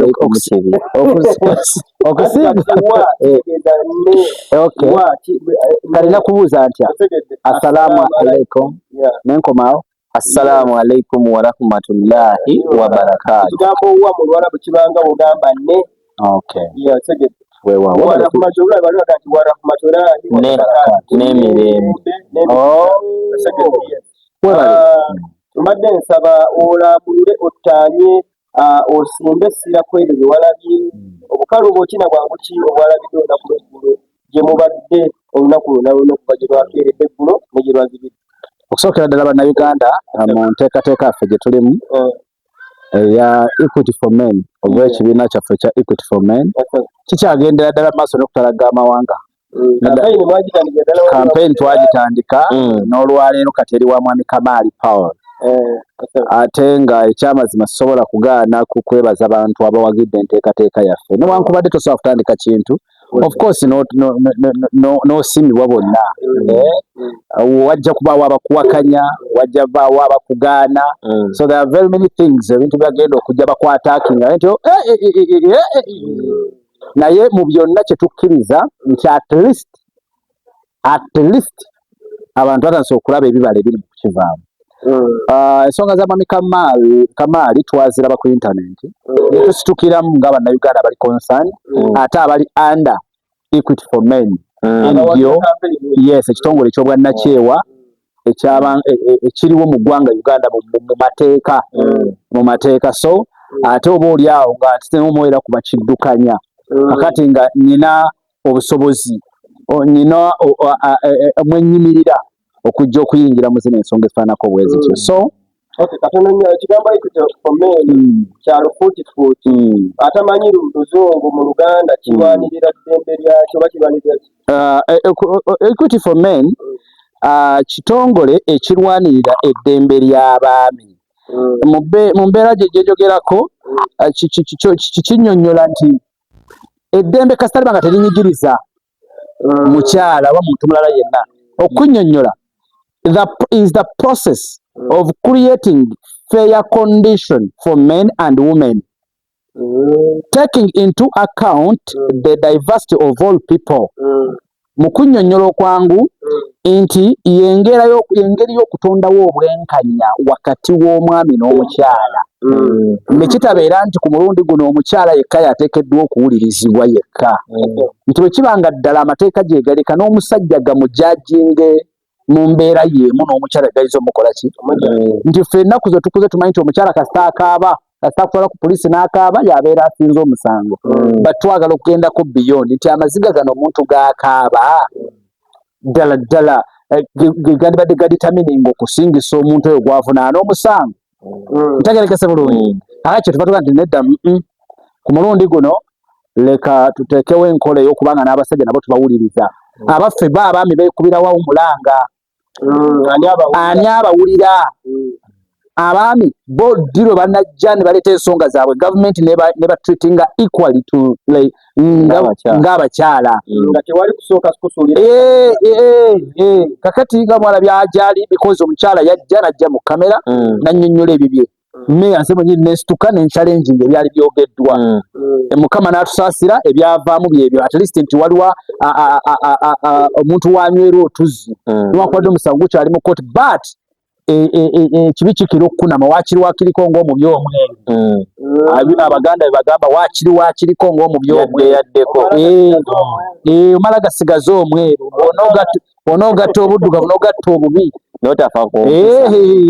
alaikum chibi okusiga okay kalina kubuuza ntya assalamu alaikum nenkomao assalamu alaikum wa rahmatullahi wa barakatuh kigambo wa mu Lwarabu kibanga ogamba ne okay yeah segedde wewa wa rahmatullahi bali wakati wa rahmatullahi ne mirembe segedde tumadde nsaba olambulire ottanye osimbe essira kwebyo bye walabye obukalu bwokina bwangu ki obwalabidde olunaku lw'eggulo gye mubadde olunaku lwonna okuva gye lwakeeredde eggulo ne gye lwazibidde okusookera ddala bannayuganda mu nteekateeka yaffe gye tulimu eya Equity for Men oba ekibiina kyaffe kya Equity for Men kikyagendera ddala maaso n'okutalaga amawanga campaign twagitandika n'olwaleero kati eri wa mwami Kamali Paul ate nga ekyamazima sobola kugaana ku kwebaza abantu abawagidde enteekateeka yaffe newankubadde tosobola kutandika kintu of course n'osiimibwa bonna wajja kubaawo abakuwakanya wajja baawo abakugaana so there are very many things ebintu byagenda okujja bakwataakinga nti naye mu byonna kye tukkiriza nti at least abantu batandise okulaba ebibala ebiri mu kukivaamu ensonga za mwami Kamali twaziraba ku internet ne tusitukiramu nga bannayuganda bali concerned ate abali under Equity for Men yes ekitongole eky'obwannakyewa ekiriwo mu ggwanga Uganda mu mateeka so ate oba oli awo nga temumoera ku bakiddukanya kakati nga nina obusobozi nina mwenyimirira okujja okuyingira mu zino ensonga ezifaanako bwezityo so katono nnyo ekigambo Equity for Men kya lufuutifuuti atamanyi luzungu mu Luganda kirwanirira ddembe lyakyo oba kirwanirira Equity for Men kitongole ekirwanirira eddembe ly'abaami mu mbeera gye gyogerako kinyonnyola nti eddembe kasitaliba nga terinyigiriza mukyala oba muntu mulala yenna okunnyonnyola is the process of creating fair condition for men and women taking into account the diversity of all people mu kunnyonnyola okwangu nti engeri y'okutondawo obwenkanya wakati w'omwami n'omukyala ne kitabeera nti ku mulundi guno omukyala yekka yateekeddwa okuwulirizibwa yekka nti bwe kibanga ddala amateeka gyegaleka n'omusajja gamujajinge mu mbeera yeemu n'omukyala gayinza omukola ki nti ffe ennaku ze tukuze tumanyi nti omukyala kasita akaaba kasita akutwala ku poliisi n'akaaba yabeera asinze omusango but twagala okugendako beyond nti amaziga gano omuntu g'akaaba ddala gandibadde gaditamininga okusingisa omuntu oyo gwavunaana omusango ntegerekese bulungi ate kye tuba tuga nti nedda ku mulundi guno leka tuteekewo enkola ey'okubanga n'abasajja nabo tubawuliriza abaffe abaami beekubirawo omulanga ani abawulira abaami bo diro banajja ne baleeta ensonga zaabwe gavumenti ne batreatinga equally to ng'abakyala nga tewali kusooka kusuulira kakati nga mwala byajali because omukyala yajja najja mu kamera nannyonnyola ebibye me ansebo nyine nesituka n'enchallenging ebyali byogeddwa mukama n'atusaasira ebyavaamu byebyo at least nti waliwa omuntu wanywerwa otuzi niwakwadde omusango kyali mu court but kibi kikira okkunama waakiri wakiriko ng'omubi omweru abaganda bagamba wakiriko ng'omubi omweru omala gasigaza omweru onoogatta obuddugavu n'ogatta obubi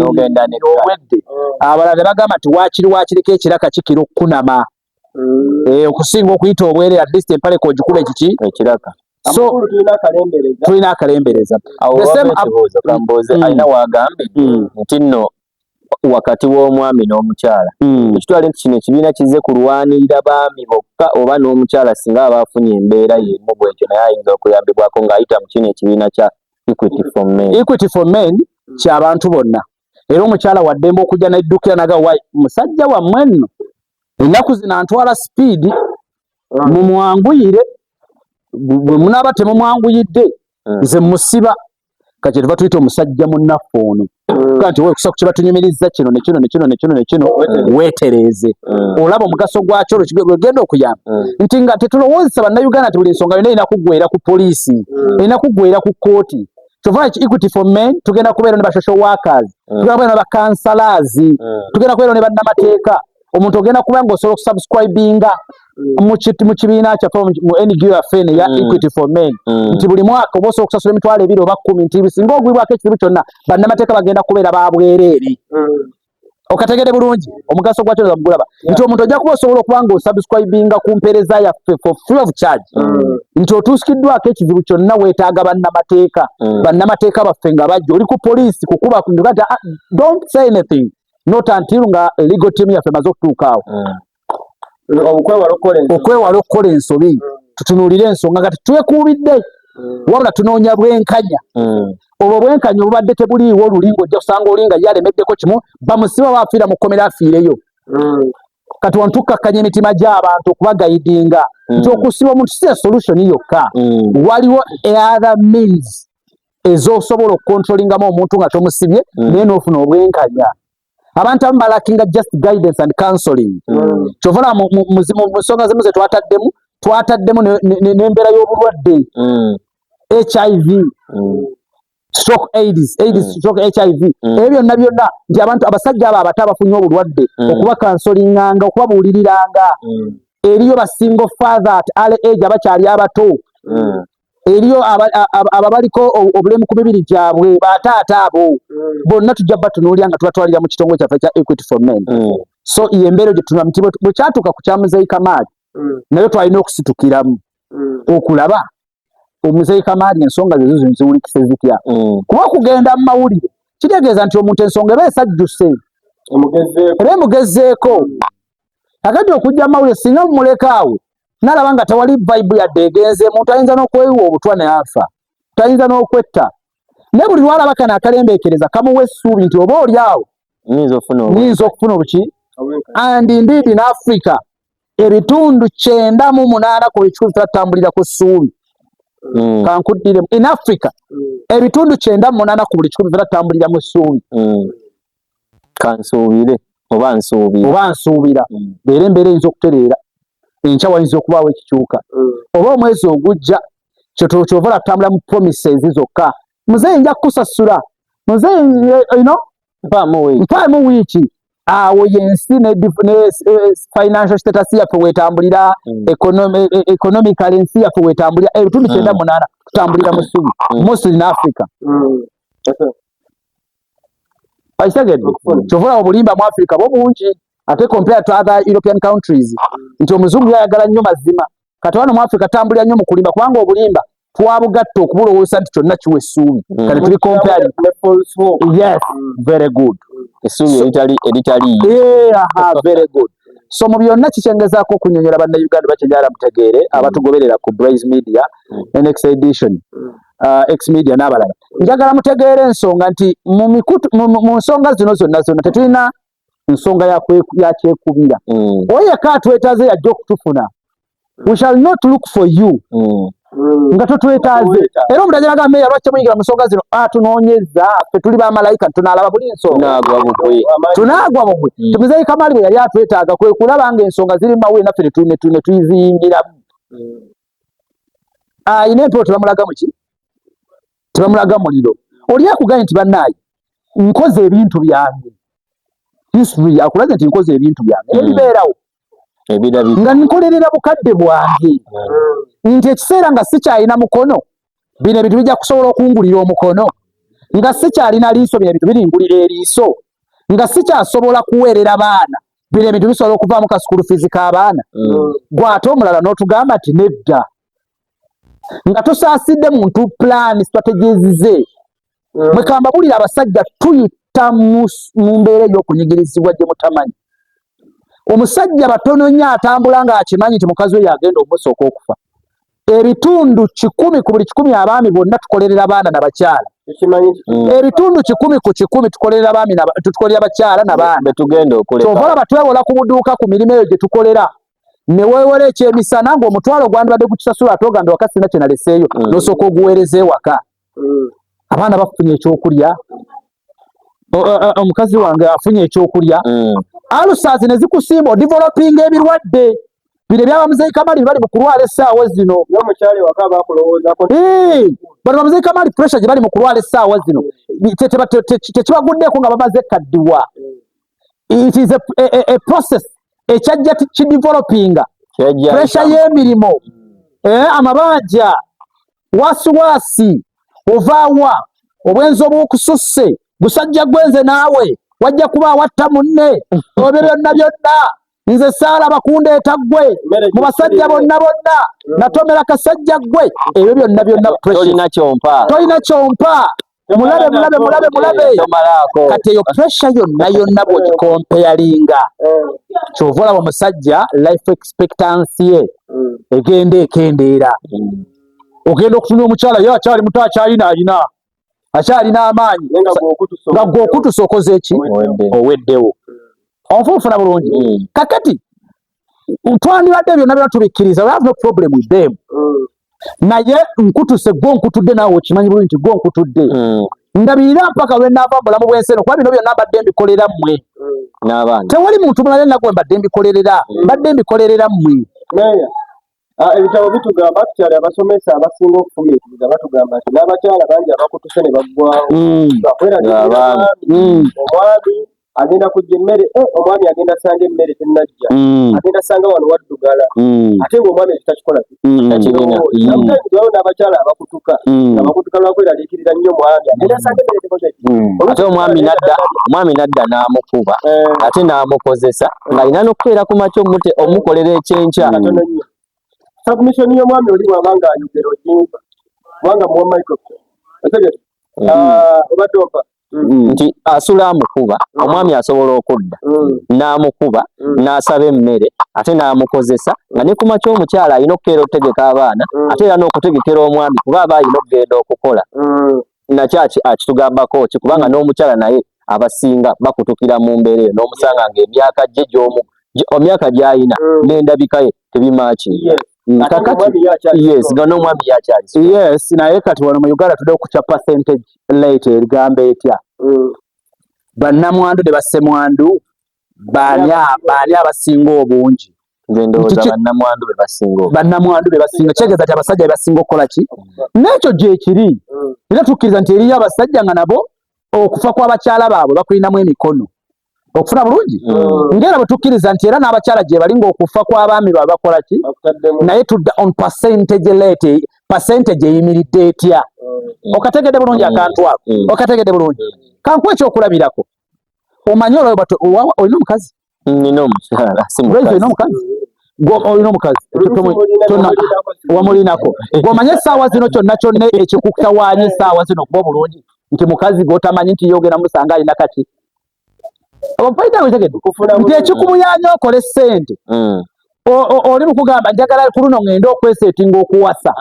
obwedde abalala ne bagamba nti wakiriko ekiraka kikira okkunama okusinga okuyita obwere at least empale kogikuba ekiki ekiraka so tulina akalembereza alina wagambye nti nno wakati w'omwami n'omukyala ekitwale nti kino ekibiina kize kulwanirira baami bokka oba n'omukyala singa aba afunye embeera yemu bwekyo naye ayinza okuyambibwako ng'ayita mu kino ekibiina kya Equity for Men. Equity for Men ky'abantu bonna era omukyala waddembe okujja n'eddukira naga wayi musajja wammwe nno ennaku zino antwala speed mumwanguyire bwe munaaba temumwanguyidde nze musiba kati tuva tuyita omusajja munnaffe ono kanti wekusa ku kibatunyumiriza kino nekino weetereeze olaba omugaso gwakyo olwegenda okuyamba nti nga tetulowoozesa bannayuganda nti buli nsonga yonna erina kuggweera ku poliisi erina kuggweera ku kooti kyova Equity for Men tugenda kubeera ne ba social workers tugenda kubeera ne ba counselors tugenda kubeera ne bannamateeka omuntu ogenda kuba nga osobola okusubscribinga mu kibiina kyaffe mu NGO yaffe ya Equity for Men nti buli mwaka oba osobola okusasula emitwalo 2 oba 10 nti singa ogwibwako ekizibu kyonna bannamateeka bagenda kubeera babwereere okategede bulungi omugaso gwakyo zamugulaba nti omuntu ojja kuba osobola okuba nga osubscribinga ku mpeereza yaffe for free of charge nti otuusikiddwako ekizibu kyonna weetaaga bannamateeka baffe nga bajja oli ku poliisi kukuba kati don't say anything not until nga legal team yaffe maze okutuukaawo okwewala okukola ensobi tutunuulire ensonga nga tetwekuubidde wabula tunoonya bwenkanya obwo bwenkanya obubadde tebuliiwo olulingo ojja kusanga olinga yalemeddeko kimu bamusiba baafiira mu kkomera afiireyo kati wano tukkakkanya emitima gy'abantu okubagayidinga nti okusiba omuntu si solution yokka waliwo other means ez'osobola okukontrolingamu omuntu nga tomusibye naye n'ofuna obwenkanya abantu abamu balakinga just guidance and counseling kyova mu nsonga zimu ze twataddemu n'embeera y'obulwadde HIV stroke AIDS stroke HIV ebyo byonna nti abantu abasajja abo abato abafunye obulwadde okuba counselinganga okubabuuliriranga eriyo ba single father at early age abakyali abato eriyo ababaliko obulemu ku mibiri gyabwe bataata abo bonna tujja batunuulira nga tubatwalira mu kitongole kyaffe kya Equity for Men so embeera gye tunula muti bwe kyatuuka ku kya Muzeeyi Kamaali nayo twalina okusitukiramu okulaba omuzeeyi Kamaali ensonga ze ziwulikise zitya kuba kugenda mu mawulire kitegeeza nti omuntu ensonga eba esajjuse era emugezeeko kakati okujja mu mawulire singa mumulekaawo nalaba nga tewali vibe yadde egenze omuntu ayinza n'okweyiwa obutwa ne afa tayinza n'okwetta naye buli lwalaba kano akalembeekereza kamuwa essuubi nti oba oli awo niyinza okufuna obuki and indeed in Africa ebitundu 98 ku 100 tatambulira ku ssuubi kankuddire in Africa ebitundu 98 ku buli 100 tatambulira mu ssuubi kansuubire oba nsuubira leero embeera eyinza okutereera enkya wayinza okubaawo ekikyuka oba omwezi ogujja kyova tutambula mu promises zokka muzeeyi nja kukusasula muzeeyi mpaamu wiiki awo yensi ne financial status yaffe wetambulira economically ensi yaffe wetambulira ebitundu 98 tutambulira mu ssuubi mostly in Africa aitegedde kyova obulimba mu Africa bwo bungi ate compared to other European countries nti omuzungu yayagala nnyo mazima kati wano mu Africa tambulira nnyo mu kulimba kubanga obulimba twabugatta okubulowooza nti kyonna kiwa essuubi kati tuli compare yes very good essuubi eritali very good so mu byonna kikyengezaako okunyonyola bannayuganda bakyenjala mutegeere abatugoberera ku Blaze Media NX edition X Media n'abalala njagala mutegeere ensonga nti mu nsonga zino zonna tetulina nsonga yakyekubira oyo yekka atwetaaze yajja okutufuna we shall not look for you nga totwetaaze era omuntu agiraga meya lwaki muyingira mu nsonga zino atunoonyeza ffe tuli bamalayika tunaalaba buli nsonga tunaagwa bugwe Muzeeyi Kamaali bwe yali atwetaaga kwe kulaba nga ensonga ziri mawulire naffe ne tuyiziyingiramu ayina empewo tebamulaga muki tebamulaga muliro oli akuganye nti bannaayi nkoze ebintu byange history akulaze nti nkoze ebintu byange ebibeerawo nga nkolerera bukadde bwange nti ekiseera nga sikyalina mukono bino ebintu bijja kusobola okungulira omukono nga sikyalina liiso bino ebintu biringulira eriiso nga sikyasobola kuweerera baana bino ebintu bisobola okuvaamu ka school fees k'abaana gwate omulala n'otugamba nti nedda nga tosaasidde muntu plan strategies ze mwekamba bulira abasajja tuyita mu mbeera ey'okunyigirizibwa gye mutamanyi omusajja batono nnyo atambula ng'akimanyi nti mukazi we yagenda omusooka okufa ebitundu 10 ku buli 100 abaami bonna tukolerera baana n'abakyala ebitundu 10 ku 10 tukolerera abaami tukolerera abakyala n'abaana kyova batwewola ku buduuka ku mirimu eyo gye tukolera ne weewola ekyemisana ng'omutwalo gwandibadde gukisasula ate ogambye waka sina kye naleseeyo n'osooka oguweereza ewaka abaana bafunye ekyokulya, omukazi wange afunye ekyokulya, alusazi ne zikusimba developing ebirwadde bino byaba Muzeeyi Kamali bali mu kulwala essaawa zino. N'omukyala ewaka baakulowoozako. Bano ba Muzeeyi Kamali pressure gye bali mu kulwala essaawa zino tekibaguddeeko nga bamaze kaddiwa. It is a process ekyajja kidevelopinga pressure y'emirimu, amabanja, wasiwasi, ovaawa, obwenzi obwokususse, gusajja gwenze naawe wajja kuba awatta munne, ebyo byonna byonna nze saalaba kundeeta ggwe mu basajja bonna natomera kasajja ggwe, ebyo byonna tolina kyompa mulabe kati eyo pressure yonna bw'ogikompeyalinga kyova olaba omusajja life expectancy ye egenda ekendeera. Ogenda okutunula omukyala ye akyali muto akyalina amaanyi nga gw'okutusa okoze eki oweddewo. Onfunfuna bulungi. Kakati twandibadde byonna tubikkiriza, we have no problem with them. Naye nkutuse gwo nkutudde naawe okimanyi bulungi nti gwo nkutudde. Ndabirira mpaka lwe naava mu bulamu bw'ensi eno kuba bino byonna mbadde mbikolera mmwe. Tewali muntu mulala yenna gwe mbadde mbikolerera mmwe. Ebitabo bitugamba tukyali abasomesa abasinga okufumiitiriza batugamba nti n'abakyala bangi abakutuse ne baggwawo. Omwami agenda kujja emmere, omwami agenda asanga emmere tennajja, agenda asanga wano waddugala, ate ng'omwami ekyo takikola nawo n'abakyala abakutuka lwakweraliikirira nnyo mwami agenda asanga emmere tekoze ate omwami nadda n'amukuba ate n'amukozesa ng'alina n'okukeera ku makya omukolera ekyenkya. Submission y'omwami oli bw'aba ng'ayogera ojimba kubanga muwa microphone obadde ompa nti asula amukuba, omwami asobola okudda n'amukuba n'asaba emmere ate n'amukozesa nga ne ku makya omukyala alina okukeera okutegeka abaana ate era n'okutegekera omwami kuba aba alina okugenda okukola. Nakyo akitugambako ki kubanga n'omukyala naye abasinga bakutukira mu mbeera eyo n'omusanga ng'emyaka gye emyaka gy'ayina n'endabika ye tebimaaki. Nga n'omwami yakyali. Yes, naye kati wano mu Uganda tudde okukya percentage rate erigamba etya. Bannamwandu ne bassemwandu baani abasinga obungi. Bannamwandu be basinga kyegeeza nti abasajja be basinga okukola ki? N'ekyo gyekiri. Era tukkiriza nti eriyo abasajja nga nabo okufa kw'abakyala baabwe bakulinamu emikono. Okufuna bulungi ngera bwe tukkiriza nti era n'abakyala gye balinga okufa kw'abaami baabwe bakola ki? Naye tudda on percentage rate, percentage eyimiridde etya? Okategedde bulungi akantu ako? Okategedde bulungi? Kankuwa ekyokulabirako. Omanyi olina omukazi? Nina omukyala. Olina omukazi? Olina omukazi? Wamulinako. Ng'omanyi essaawa zino kyonna ekikutawaanya essaawa zino kuba bulungi nti mukazi gw'otamanyi nti yogera musanga alina kaki? Nti ekikumuyaanya okole ssente oli mukugamba njagala ku luno ngenda okweseetinga okuwasa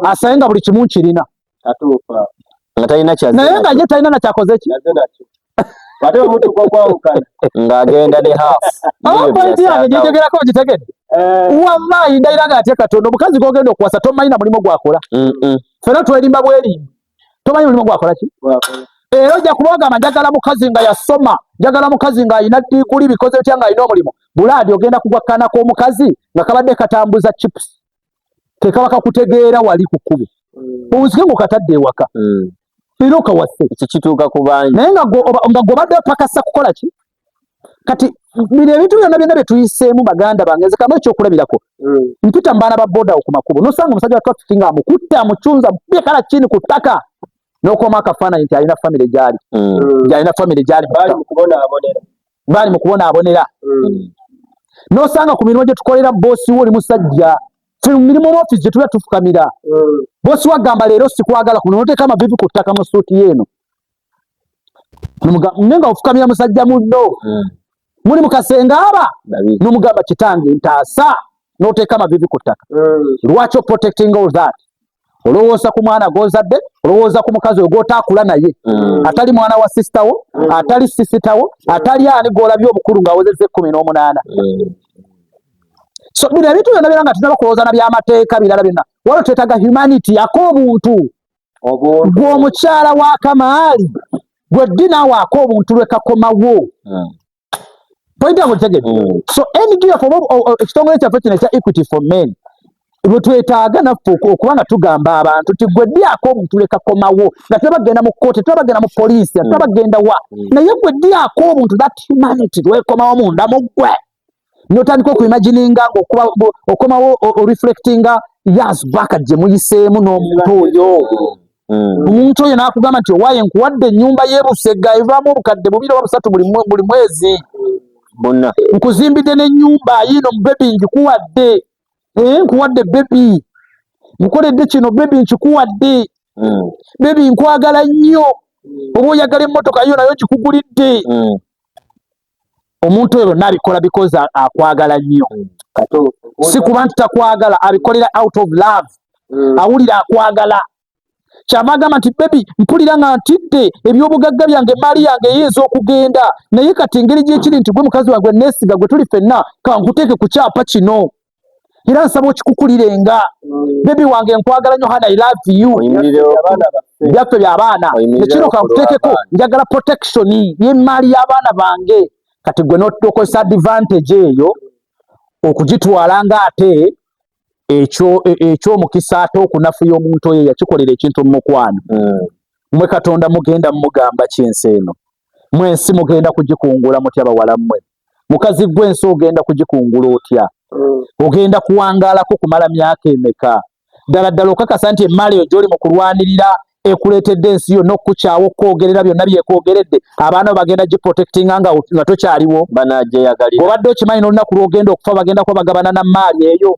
asanye nga buli kimu nkirina naye nga ye talina nakyakoze ki ng'agenda ne pointi yange gyenjogerako ogitegedde wallahi ndayira nga atya Katonda omukazi gw'ogenda okuwasa tomanyi na mulimu gwakola fena twerimba bwerimbi tomanyi mulimu gwakola ki era ojja kubagamba njagala mukazi nga yasoma njagala mukazi nga alina diguli bikoze bitya nga alina omulimu bulaadi ogenda kugwa kana k'omukazi nga kabadde katambuza chips tekaba kakutegeera wali ku kkubo obuzike ng'okatadde ewaka era okawase kituuka ku bangi naye nga gw'obadde opakasa kukola ki kati bino ebintu byonna bye tuyiseemu baganda bange nze kamu ekyokulabirako mpita mu baana ba boda ku makubo nosanga omusajja wa traffic nga amukutte amucunza mubye kala chini ku ttaka n'okoma akafaananyi nti alina famire gyali gyalina famire gyali baali mu kubonaabonera n'osanga ku mirimu gye tukolera boosi wo oli musajja fe mu mirimu ofiisi gye tuba tufukamira boosi wagamba leero sikwagala kuno noteeka amavivi ku ttaka mu suuti yeeno naye nga ofukamira musajja munno muli mu kasenga aba n'omugamba kitange ntaasa n'oteeka amavivi ku ttaka lwaki oprotecting all that olowooza ku mwana gw'ozadde olowooza ku mukazi oyo gw'otaakula naye atali mwana wa sisitawo atali sisitawo atali ani gw'olabye obukulu ng'awezezza 18 so bino ebintu byonna byonna nga tunaba kulowooza na by'amateeka birala byonna waliwo twetaaga humanity ak'obuntu gwe omukyala wa Kamaali gwe ddi naawe ak'obuntu lwe kakomawo point yangu tegedde so NGF ekitongole kyaffe kino ekya Equity for Men bwe twetaaga naffe okuba nga tugamba abantu nti gwe ddi ak'obuntu lwe kakomawo nga tebagenda mu kkooti tebagenda mu poliisi tebagenda wa naye gwe ddi ak'obuntu that humanity lwekomawo munda mu ggwe n'otandika okuimagininga ng'okomawo oreflectinga years back gye muyiseemu n'omuntu oyo omuntu oyo n'akugamba nti owaaye nkuwadde ennyumba y'Ebusega evaamu obukadde 2 oba 3 buli mwezi nkuzimbidde n'ennyumba yiino mu bebi ngikuwadde nkuwadde bebi nkoledde kino bebi nkikuwadde bebi nkwagala nnyo oba oyagala emmotoka yo nayo nkikugulidde omuntu oyo n'abikola because akwagala nnyo si kuba nti takwagala abikolera out of love awulira akwagala kyava agamba nti bebi mpulira nga ntidde ebyobugagga byange emaali yange eyinza okugenda naye kati engeri gyekiri nti gwe mukazi wange neesiga gwe tuli ffenna kankuteeke ku kyapa kino era nsaba okikukulirenga bebi wange nkwagala nnyo hana I love you byaffe by'abaana nekino kankuteekeko njagala protection y'emaali y'abaana bange kati gwe n'okozesa advantage eyo okugitwala nga ate ekyomukisa ate okunafuya omuntu oyo yakikolera ekintu mu mukwano mmwe Katonda mugenda mugamba kyensi eno mwensi mugenda kugikungula mutya bawala mmwe mukazi gw'ensi ogenda kugikungula otya ogenda kuwangaalako kumala myaka emeka ddala okakasa nti emaali eyo gy'oli mu kulwanirira ekuleetedde ensi yonna okukukyawa okwogerera byonna byekwogeredde abaana bagenda giprotectinga nga tokyaliwo obadde okimanyi n'olunaku lw'ogenda okufa bagenda kuba bagabana na maali eyo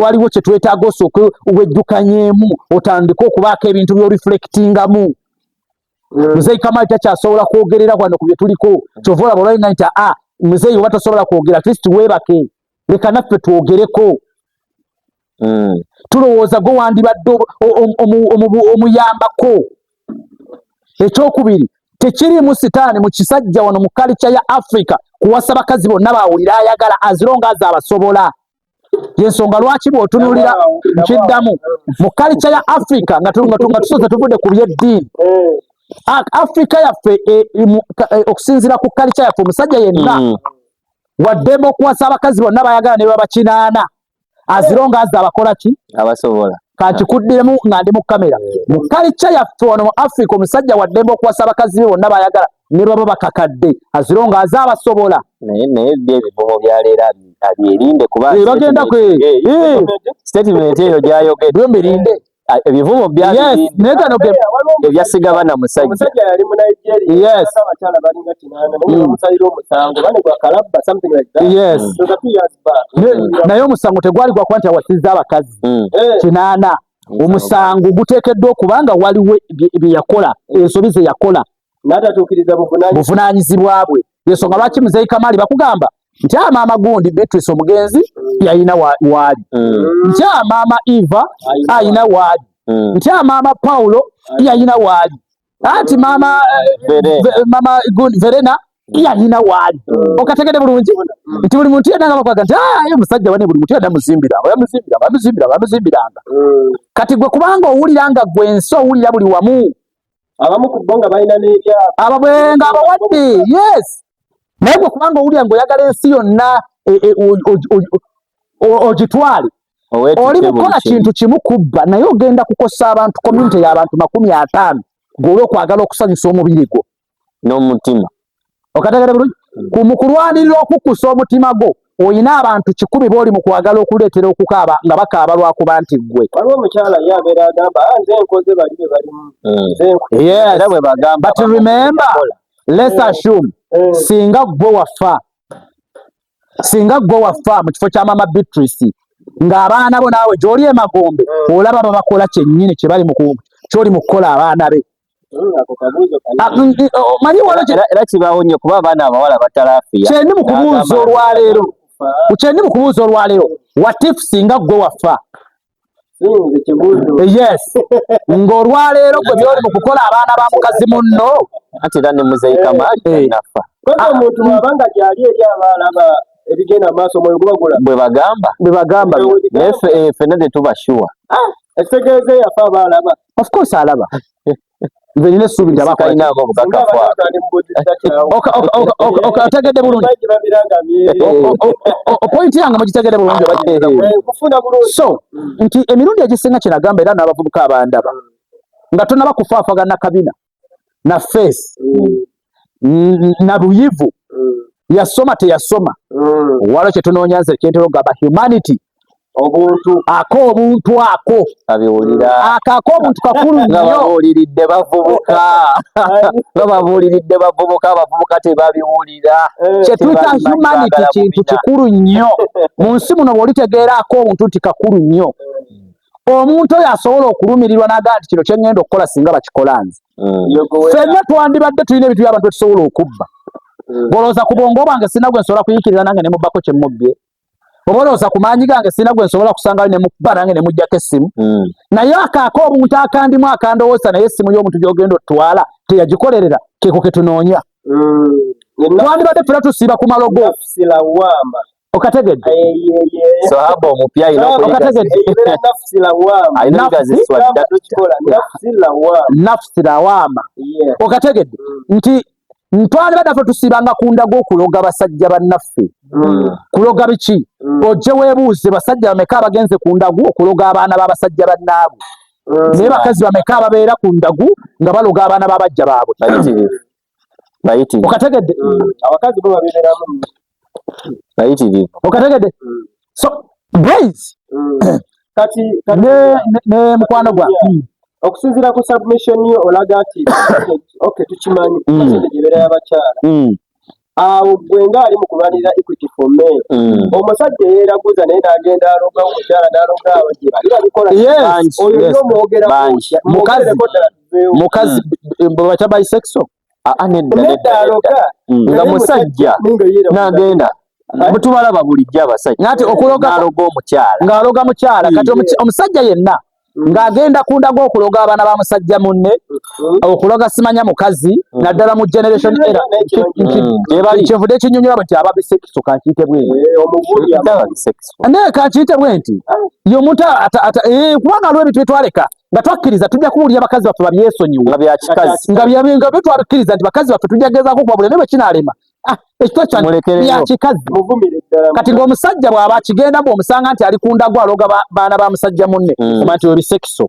waliwo kye twetaaga osooke wejjukanyeemu otandike okubaako ebintu by'oreflectingamu muzeeyi Kamaali takyasobola kwogerera wano ku bye tuliko kyova olaba olwalina nti muzeeyi oba tosobola kwogera at least weebake leka naffe twogereko tulowooza gwe wandibadde omuyambako ekyokubiri tekirimu sitaani mu kisajja wano mu kalica ya Africa kuwasa bakazi bonna bawulira ayagala azironga abasobola yensonga lwaki bw'otunuulira nkiddamu mu kalica ya Africa nga tusoze tuvudde ku by'eddiini Africa yaffe okusinziira ku kalica yaffe omusajja yenna waddemu okuwasa abakazi bonna bayagala ne babakinaana azironga abakola ki abasobola kankikuddiremu nga ndi mu kamera mu kalica yaffe wano mu Africa omusajja waddemu okuwasa abakazi be bonna bayagala ne baba bakakadde azironga abasobola naye ebivumo bya leero abyerinde kuba bagenda statement eyo gyayogedde mbirinde ebivumo ebyasiga bana musajja yali mu Nigeria abakyala balinga kinana naye bamusalira omusango bane gwa kalabba something like that so that years back naye omusango tegwali gwa kwanti awasizza abakazi kinana omusango guteekeddwa okubanga waliwo bye yakola ensobi ze yakola n'atatuukiriza buvunaanyizibwa bwe yensonga lwaki muzeeyi Kamaali bakugamba nti amaama gundi Beatrice omugenzi yalina waali nti amaama Eva alina waali nti amaama Paulo yalina waali anti maama Verena yalina waali okategedde bulungi nti buli muntu yenna nga bakwaga nti omusajja wane buli muntu yenna bamuzimbiranga kati gwe kubanga owulira nga gwe ensi owulira buli wamu abamu ku bo nga balina n'ebyapa ababwenga abawadde yes naye gwe kubanga owulira ng'oyagala ensi yonna ogitwale oli mukola kintu kimu kubba naye ogenda kukosa abantu community y'abantu 50 ng'olwo okwagala okusanyusa omubiri gwo n'omutima okategera bulungi mu kulwanirira okukusa omutima gwo oyina abantu 100 b'oli mu kwagala okuleetera okukaaba nga bakaaba lwakuba nti ggwe waliwo omukyala ye abeera agamba nze nkoze bali be balimu era bwe bagamba but remember let's assume singa gwe wafa mu kifo kya mama Beatrice ng'abaana bo naawe gy'oli emagombe olaba babakola kyennyini ky'oli mu kukola abaana be manyi era kibawonye kuba abaana abawala batalaafiya kyendi mu kubuuza olwaleero what if singa gwe wafa yes ng'olwaleero gwe by'oli mu kukola abaana ba mukazi munno ati era ne muzeeyi Kamaali nafa omuntu wabanga gyali eri abaana ebigenda maaso omwoyo gubagula bwe bagamba naye ffenna tetubashuwa Ekitegeeza yafa abalaba. Of course alaba. Nze nina essuubi nti abakola Kalinaako obukakafu. otegedde bulungi. Point yange mugitegedde bulungi so nti emirundi egisinga kinagamba era n'abavubuka abandaba nga tonaba kufaafagana kabina na face na buyivu yasoma teyasoma waliwo kyetunoonya nze kyentera ogamba humanity obuntu obuntu ako abiwulira akako obuntu kakulu nnyo babuuliridde bavubuka abavubuka tebabiwulira kyetuyita humanity kintu kikulu nnyo mu nsi muno bw'olitegeerako obuntu nti kakulu nnyo omuntu oyo asobola okulumirirwa n'agamba nti kino kye ŋŋenda okukola singa bakikola nze ffenna twandibadde tulina ebintu by'abantu betusobola okubba bw'olowooza ku bwongo bwange sina gwe nsobola kuyiikirira nange ne mubbako kye mubbye oba olowooza ku maanyi gange sina gwe nsobola kusangayo ne mukubba nange ne muggyako essimu naye akaako obuntu akandimu akandowooza naye essimu y'omuntu gy'ogenda otwala teyagikolerera keeko ke tunoonya twandibadde ffenna tusiiba ku malogo okategedde sahaba omupya nafsi lawama okategedde nti twandibadde ffe tusiibanga ku ndago okuloga basajja bannaffe kuloga biki ojje weebuuze basajja bameka abagenze ku ndagu okuloga abaana b'abasajja bannaabwe naye bakazi bameka ababeera ku ndagu nga baloga abaana b'abajja baabwe okategedde abakazi bo babeeramu okategedde so guys kati ne mukwano gwa okusinziira ku submission yo olaga nti okay tukimanyi gyebeera y'abakyala awo gwe ngaali mu kulwanirira equity for men omusajja yeeraguza naye n'agenda aloga omukyala n'aloga abo gye bali babikola oyo y'omwogera mukazi bakya bisexual nedda aloga nga musajja n'agenda mutubalaba bulijjo abasajja nati okuloga omukyala ng'aloga mukyala kati omusajja yenna ng'agenda ku ndago okuloga abaana ba musajja munne okuloga simanya mukazi naddala mu generation era kyevudde ekinyonyola nti aba bisekiso kankiyite naye kankiyite bwe nti ye omuntu kubanga aliwo ebintu byetwaleka nga twakkiriza tujja kuwulira bakazi baffe babyesonyiwa nga byetwakkiriza nti bakazi baffe tujja gezaako kubabula naye bwe kinaalema ekitwa kyakikazi kati ng'omusajja bw'aba akigenda bw'omusanga nti ali ku ndago aloga baana ba musajja munne oba nti obisekiso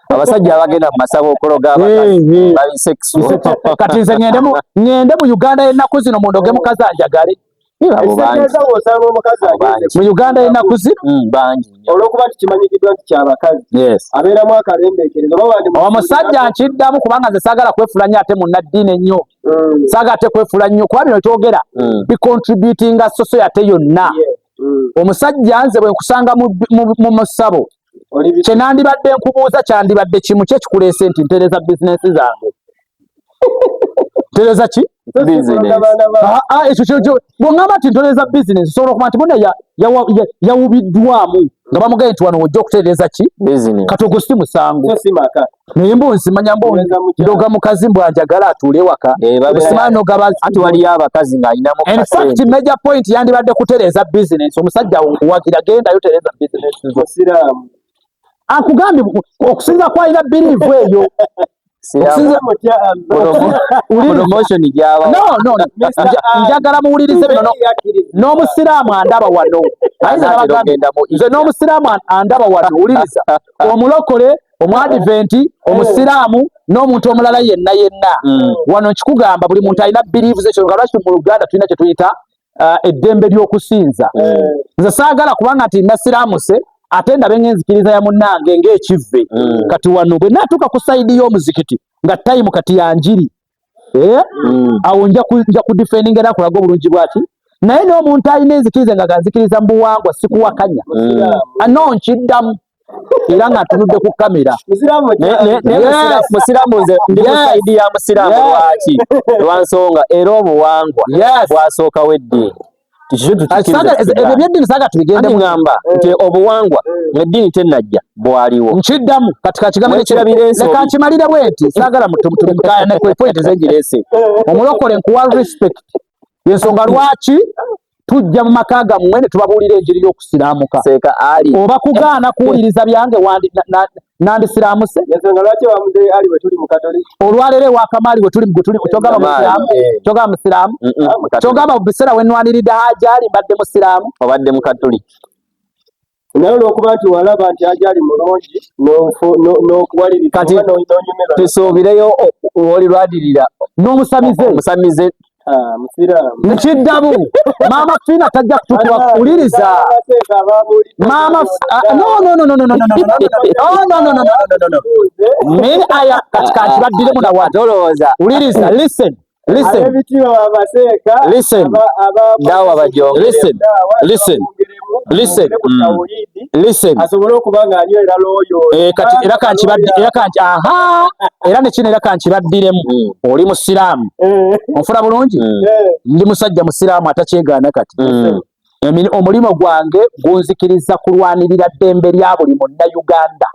abasajja abagenda mu masabo okuloga abakazi babisekiso kati nze ŋŋende mu Uganda y'ennaku zino mundoge mukazi anjagale mu Uganda y'ennaku zino bangi olw'okuba nti kimanyikiddwa nti kyabakazi abeeramu akalembeekerezo omusajja nkiddamu kubanga nze saagala kwefulanya ate munnaddiini ennyo saagala ate kwefula nnyo kuba bino twogera bicontributinga society yonna omusajja nze bwe nkusanga mu musabo kye nandibadde nkubuuza kyandibadde kimu kye kikuleese nti ntereza bizinensi zange ntereza ki ekyo bw'oŋŋamba nti ntereza bizinensi osobola okuba nti muna yawubiddwamu nga bamugambye nti wano ojja okutereeza ki katogo si musango naye mbunsimanya ndoga mukazi mbwanjagala atuule waka ati waliyo abakazi ng'alinamu infact major point yandibadde kutereeza bizinensi omusajja nkuwagira gendayo tereeza bizinensi zo akugambye okusinza kwalina biriivu eyo njagala muwulirize bino n'omusiraamu andaba wano nze n'omusiraamu andaba wano wuliriza omulokole omwadiventi omusiraamu n'omuntu omulala yenna wano nkikugamba buli muntu alina biriivu ze kyo lwaki mu Uganda tulina kye tuyita eddembe ly'okusinza nze saagala kubanga nti nasiraamuse ate ndabe ng'enzikiriza ya munnange ng'ekivve kati wano bwe naatuuka ku sayidi y'omuzikiti nga tayimu kati yanjiri awo nja kudifendinga era kulaga obulungi bwaki naye n'omuntu alina enzikiriza nga ganzikiriza mu buwangwa sikuwakanya no nkiddamu era nga ntunudde ku kamera musiraamu nze ndi mu sayidi ya musiraamu lwaki lwansonga era obuwangwa bwasookawo eddiini ebyo byeddiini saaga tubigendemu ŋŋamba nti obuwangwa eddiini tennajja bwaliwo nkiddamu kati leka nkimalire bwe nti saagala mutumikane kwe point zengireese omulokole nkuwa respect yensonga lwaki tujja mu maka gammwe ne tubabuulira enjiri y'okusiraamuka Seeka ali oba kugaana kuwuliriza byange nandisiramuse ensonga lwaki bamuze ali bwe tuli mu katolika olwaleero ewakamaali gwe tuli kyogamba musiraamu kyogamba musiraamu kyogamba mu biseera we nnwaniridde Hajaali mbadde musiraamu obadde mu katolika naye olw'okuba nti walaba nti Hajaali mulungi n'okuwaliriza kati n'onyumirwa tusuubireyo oli lwadirira n'omusamize musamize musiraamu nkiddamu maama Fiina tajja kutukuba uliriza maama mini aya katikati baddiremu nawatolooza uliriza listen ab'ebitiibwa babaseeka dawa bajonge listen asobole okuba ng'anywera looyo kati era nekino era kankibaddiremu oli musiraamu onfuna bulungi ndi musajja musiraamu atakyegaana kati omulimo gwange gunzikiriza kulwanirira ddembe lya buli munnayuganda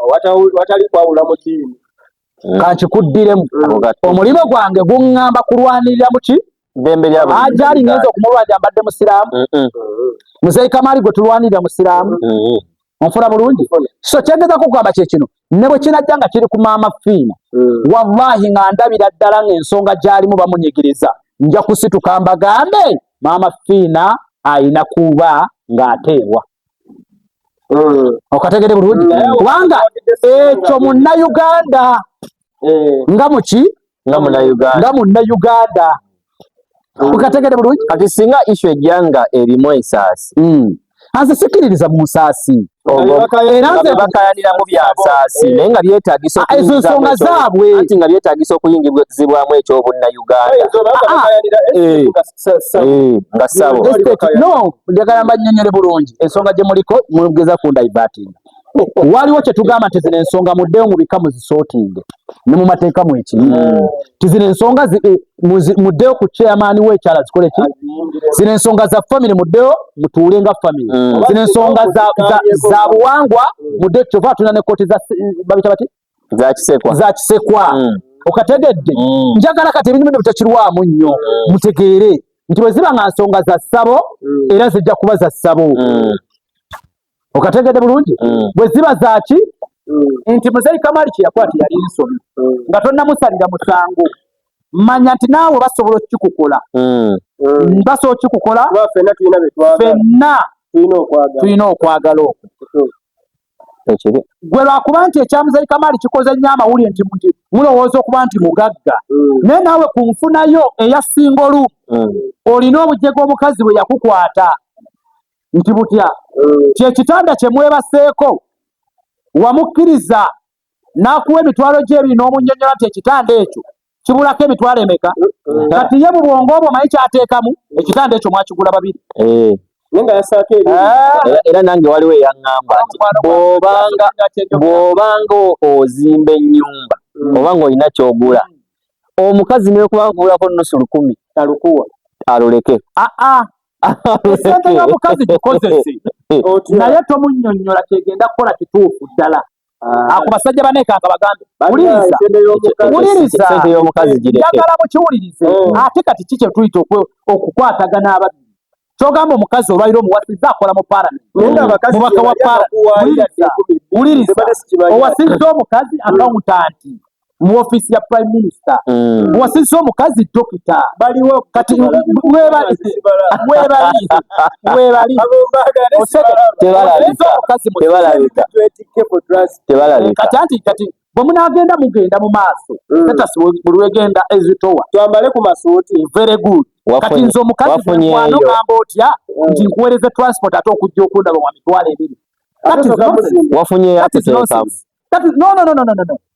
watali kwawula mu tiimu kankikuddiremu omulimo gwange guŋŋamba kulwanirira muki Hajaali ngenza okumulwanja mbadde musiraamu Muzeeyi Kamaali gwe tulwanirira musiraamu onfuna bulungi so kyengezako kugamba kyekino ne bwe kinajja nga kiri ku maama Fiina wallahi nga ndabira ddala ng'ensonga gy'alimu bamunyigiriza nja kusituka mbagambe maama Fiina ayina kuba ng'ateebwa okategere bulungi kubanga ekyo munnayuganda nga muki nga munnayuganda okategere bulungi kati singa ishu ejjanga erimu ensaasi nze sikiririza mu nsaasi era nze bakayaniramu bya nsaasi naye nga byetaagisa ezo nsonga zaabwe anti nga byetaagisa okuyingizibwamu ekyobunnayuganda nga ssabo no njagala mbannyonnyole bulungi ensonga gye muliko mugeza kundaivatinga waliwo kye tugamba nti zino ensonga muddeyo mubika muzisootinge ne mu mateeka mwekiri ti zino ensonga muddeyo ku chairman w'ekyala zikole ki zino ensonga za family muddeyo mutuule nga family zino ensonga za buwangwa muddeyo kyova tulina ne kooti babita bati za kisekwa okategedde njagala kati ebintu bino bitakirwamu nnyo mutegeere nti bwe ziba nga nsonga za ssabo era zijja kuba za ssabo okategedde bulungi bwe ziba zaki nti Muzeeyi Kamaali kye yakwati yali nsobi nga tonnamusalira musango manya nti naawe basobola okukikukola basobola okukikukola ffenna tulina okwagala okwo gwe lwakuba nti ekya Muzeeyi Kamaali kikoze nnyo amawulire nti mulowooza okuba nti mugagga naye naawe ku nfunayo eya singolu olina obujjega omukazi bwe yakukwata nti butya kyekitanda kye mwebaseeko wamukkiriza n'akuwa emitwalo gy'ebiri n'omunnyonnyola nti ekitanda ekyo kibulako emitwalo emeka kati ye mu bwongo obwo omanyi kyateekamu ekitanda ekyo mwakigula babiri nga yasaako era nange waliwo eyaŋŋamba nti bw'obanga ozimba ennyumba oba ng'olina ky'ogula omukazi niwe kuba nkugulako nusu 10 alukuwa aluleke esente y'omukazi gikozese naye tomunnyonnyola kyegenda kukola kituufu ddala ako basajja baneekanga bagambe wuliriza njagala mukiwulirize ate kati ki kye tuyita okukwatagana ababiri kyogamba omukazi olwaliro omuwasizza akola mu palamenti mubaka wa palamenti wuliriza owasizza omukazi akawuntanti mu ofiisi ya prime minister owasizza omukazi dokita baliwo kati weebali kati bwe munaagenda mugenda mu maaso tetasi buli wegenda ezitowa twambale ku masuuti very good kati nze omukazi bwano gamba otya nti nkuweereze transport ate okujja okundaba wa mitwalo 2 wafunye no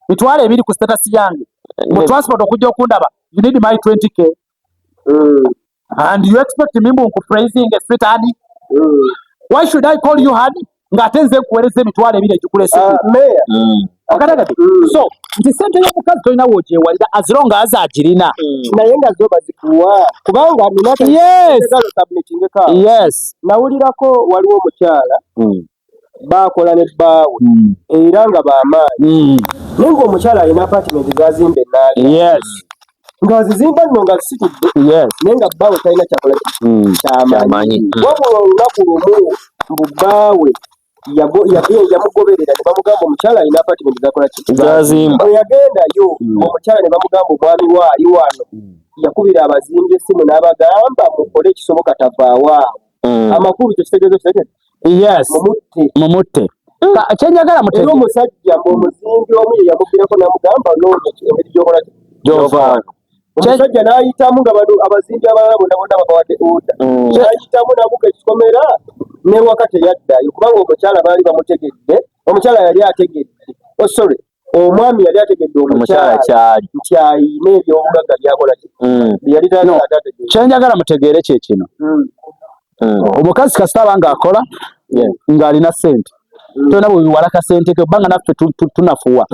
mitwalo 2 ku status yange mu transport okujja okundaba you need my 20k and you expect me mbu nkupraising a sweet honey why should I call you honey ng'ate nze nkuweereza emitwalo 2 egikulese okatagati so nti sente y'omukazi tolina woogyewalira as long as agirina naye nga zo bazikuwa kubanga yes nawulirako waliwo omukyala baakola ne bbaawe era nga b'amaanyi naye ng'omukyala alina apartment zazimba enaali ngazizimba nno nga zisitudde naye nga bbaawe talina kyakola kyamanyi wabula olunaku lumu mbu bbaawe yamugoberera ne bamugamba omukyala alina apartment zakola zazimba bwe yagendayo omukyala ne bamugamba omwami waali wano yakubira abazimbi essimu n'abagamba mukole ekisoboka tavaawo amakulu kyo kitegeezo kitegete mumutte kyenjagala era omusajja omuzimbi omu ye yamugirako n'amugamba noonya engeri gy'okola gy'ovaano omusajja n'ayitamu nga abazimbi abalala bonna babawadde oda n'ayitamu n'abuka ekikomera n'ewaka teyaddayo kubanga omukyala baali bamutegedde omukyala yali ategedde sorry omwami yali ategedde omukyala kyali nti ayina ebyobugagga byakola byali tanaatategedde kyenjagala mutegeere kye kino omukazi kasita abanga akola ng'alina ssente tolina bwe biwala kasente ke kubanga naffe tunafuwa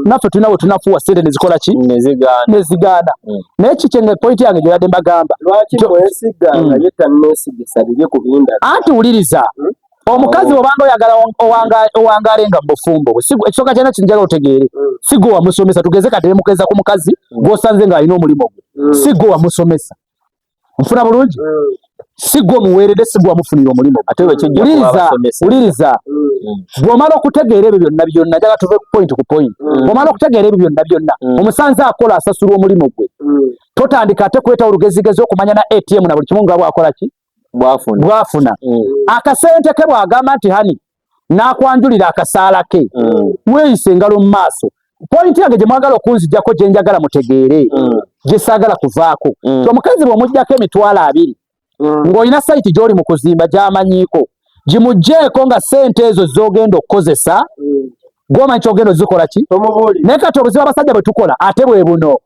naffe tulina bwe tunafuwa ssente nezikola ki nezigaana naye kikyenga pointi yange gyobadde mbagamba lwaki mwesiganga ye tanneesigisa bibye ku binda anti wuliriza omukazi obanga oyagala owangaale nga mubufumbo bwe ekisooka kyana kinjagala otegeere si gwe wamusomesa tugeze kati mukeza ku mukazi gw'osanze ng'alina omulimu gwe si gwe wamusomesa nfuna bulungi si gwe omuweeredde si gwe wamufunira omulimu wuliriza bw'omala okutegeera ebyo byonna njagala tuve ku point bw'omala okutegeera ebyo byonna omusanze akola asasulwa omulimu gwe totandika ate kwetawo olugezigezi okumanya na ATM na buli kimu nga bwakola ki bwafuna akasente ke bw'agamba nti hani n'akwanjulira akasaala ke weeyise engalo mu maaso pointi yange gye mwagala okunzijjako gye njagala mutegeere gye saagala kuvaako omukazi bw'omuggyako emitwalo 2 ng'olina sayiti gy'oli mu kuzimba gy'amanyiiko gimugjeeko nga ssente ezo z'ogenda okukozesa gw'omanyi ky'ogenda ozikola ki naye kati obuzibu abasajja bwe tukola ate bwe buno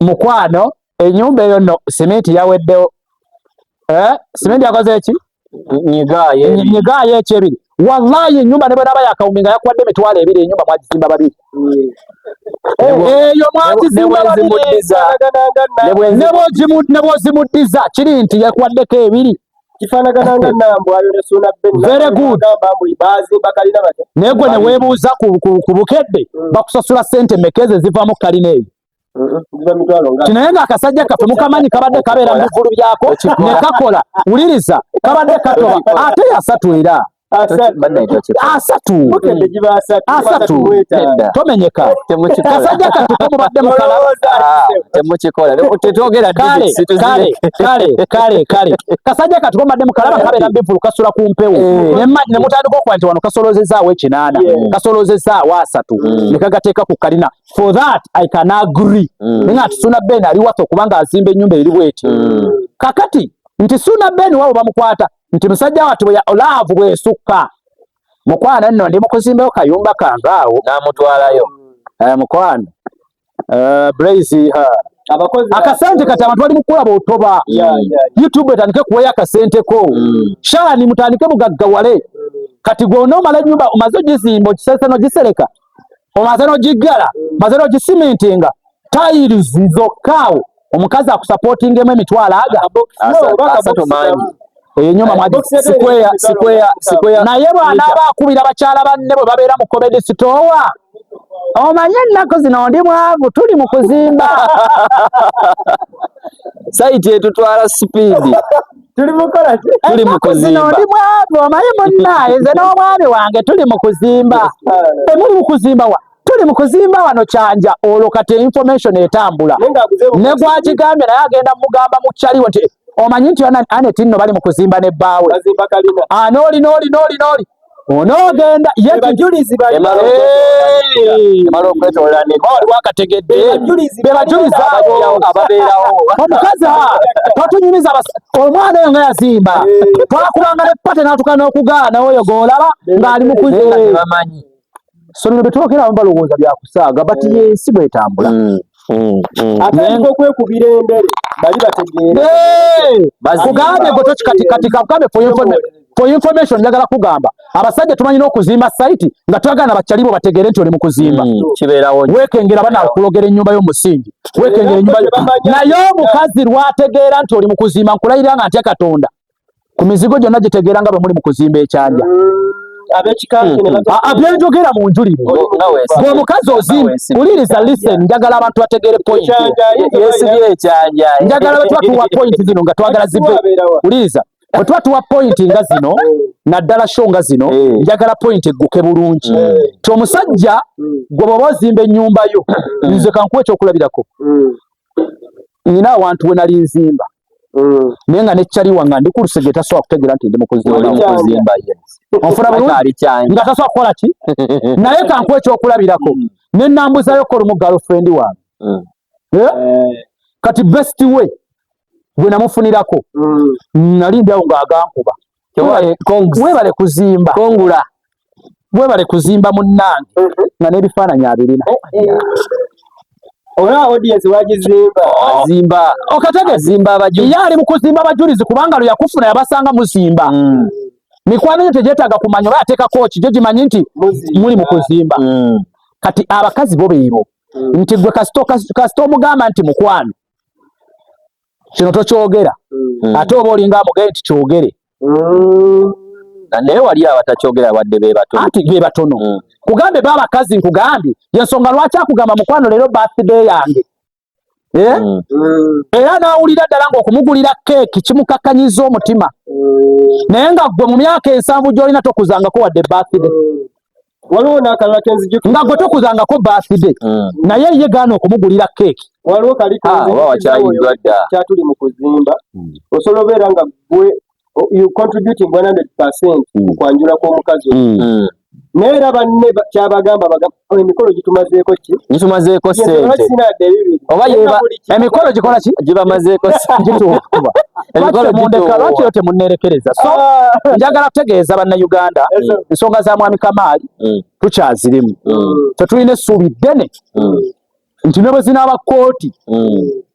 mukwano ennyumba eyo nno simenti yaweddewo simenti yakoze eki nyigaayo ekyebiri wallahi ennyumba ne bwe naaba yakawumbi nga yakuwadde emitwalo 2 ennyumba mwagizimba 2 eyo mwagizimba 2 ne bw'ozimuddiza kiri nti yakuwaddeko 2 kifaanagana nga Nambwayo ne Ssuuna Ben very good bazimba kalina bate naye gwe ne weebuuza ku bukedde bakusasula ssente mmeka ezo ezivaamu kalina eyo kinaye ng'akasajja kaffe mukamanyi kabadde kabeera mu bivulu byako ne kakola wuliriza kabadde katoba ate asatu era asatu tomenyeka kasajja kati kamubadde temukikola tetwogera kale kasajja kati kamubadde mukalaba kabeera mbivulu kasula ku mpewo ne mutandika okuba nti wano kasolozezaawo 8 kasolozezaawo 3 ne kagateeka ku kalina for that I can agree naye ati Ssuuna Ben ali wasa okubanga azimba ennyumba eri bweti kakati nti Ssuuna Ben wabo bamukwata nti musajja watu olaavu bwesukka mukwana nno ndi mukuzimbayo kayumba kangaawo n'amutwalayo mukwana Blaze akasente kati abantu bali mukulaba otoba YouTube etandike kuweya akasenteko Shani mutandike mugaggawale kati gw'onoomala ennyumba omaze ogizimba okisese n'ogisereka omaze n'ogiggala omaze n'ogisimentinga tiles zokkaawo omukazi akusapootingemu emitwalo enyuma sikweya naye bwana abakubira bakyala banne bwe babeera mu comedy store omanye ennaku zino ndi mwavu tuli mu kuzimba saiti etutwala sipiidi tuli mu kuzimba ndi mwavu omanye munnaye nze n'omwami wange tuli mu kuzimba temuli mu kuzimba tuli mu kuzimba wano Kyanja olwo kati information etambula ne gwakigambye naye agenda mugamba mu kyaliwo nti omanyi nti Anet nno bali mu kuzimba ne bbaawe nooli onoogenda yebajulizi waliwo akategedde bebajulizi omukazi totunyumiza omwana oyo nga yazimba twakubanga ne pate n'atuka n'okugaana oyo g'olaba ng'ali mu kuzimba somero betwogeramu balowooza byakusaaga bati yensi bwetambula atandika okwekubira endere bali bategeera kugambe gwe tokikati kakugambe for information njagala kugamba abasajja tumanyi n'okuzimba site nga twagana bakyalibo bategeere nti oli mu kuzimba weekengera banaakulogera ennyumba y'omusingi weekengera ennyumba naye omukazi lwategeera nti oli mu kuzimba nkulayirira nga ntya Katonda ku mizigo gyonna gitegeera nga bwe muli mu kuzimba ekyanja abekikanje ne abyenjogera mu njulire bw'omukazi ozimba uliriza listen njagala abantu bategere point yesibye ekyanja njagala bwe tuwa point zino nga twagala zive uliriza bwe tuwa point nga zino naddala show nga zino njagala point egguke bulungi ti omusajja gwe bw'oba ozimba ennyumba yo nze kankuwa ekyokulabirako nina awantu we nali nzimba naye nga nekyaliwa nga ndi ku lusege tasobola kutegeera nti ndi mukuzimba onfuna bulungi nga tasobola kukola ki naye kankuwa ekyokulabirako ne nambuzayo kolumu girlfriend wange kati best we bwe namufunirako nali ndi awo ng'agankuba webale kuzimba kongula webale kuzimba munnange nga n'ebifaananyi abirina ola audience wagizimba azimba okategezimba abajulizi yali mu kuzimba abajulizi kubanga lwe yakufuna yabasanga muzimba mikwano yo tegyetaaga kumanya oba yateeka kooki gyo gimanyi nti muli mu kuzimba kati abakazi bo beebo nti gwe kasita omugamba nti mukwano kino tokyogera ate oba olinga amugee nti kyogere naye wali abatakyogera wadde be batono anti be batono kugambe ba bakazi nkugambye yensonga lwaki akugamba mukwano leero birthday yange era n'awulira ddala ng'okumugulira keeki kimukakkanyiza omutima naye nga ggwe mu myaka 7 gy'olina tokuzangako wadde birthday waliwo n'akalala kenzijjukiza nga gwe tokuzangako birthday naye ye gaana okumugulira keeki waliwo wakyayiddwa dda kyatuli mu kuzimba osobola obeera nga gwe you contributing 100% kwanjula kw'omukazi naye era banne kyabagamba emikolo gitumazeeko ki gitumazeeko sente oba emikolo gikola ki gibamazeeko gitukuba emikolo mundeka lwaki yo temunnerekereza so njagala kutegeeza bannayuganda ensonga za mwami Kamaali tukyazirimu tetulina essuubi ddene nti ne bwe zinaaba kkooti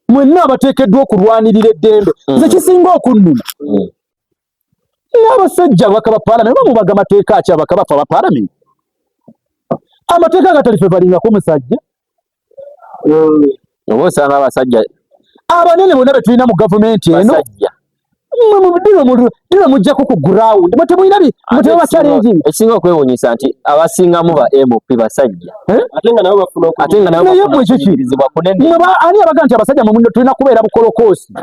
mwenna abateekeddwa okulwanirira eddembe nze kisinga okunnuma n'abasajja ababaka ba paalamenti oba mubaga amateeka ki ababaka baffe aba paalamenti amateeka agatalife balingako musajja oba osanga abasajja abanene bonna be tulina mu gavumenti eno dino mujjako ku ground mwe temulina muteba challenge ekisinga okwewuunyisa nti abasingamu ba MP basajja ate nga nabo bafuna naye mwekikirizibwa kunene ani abaga nti abasajja mwe tulina kubeera bukolokoosi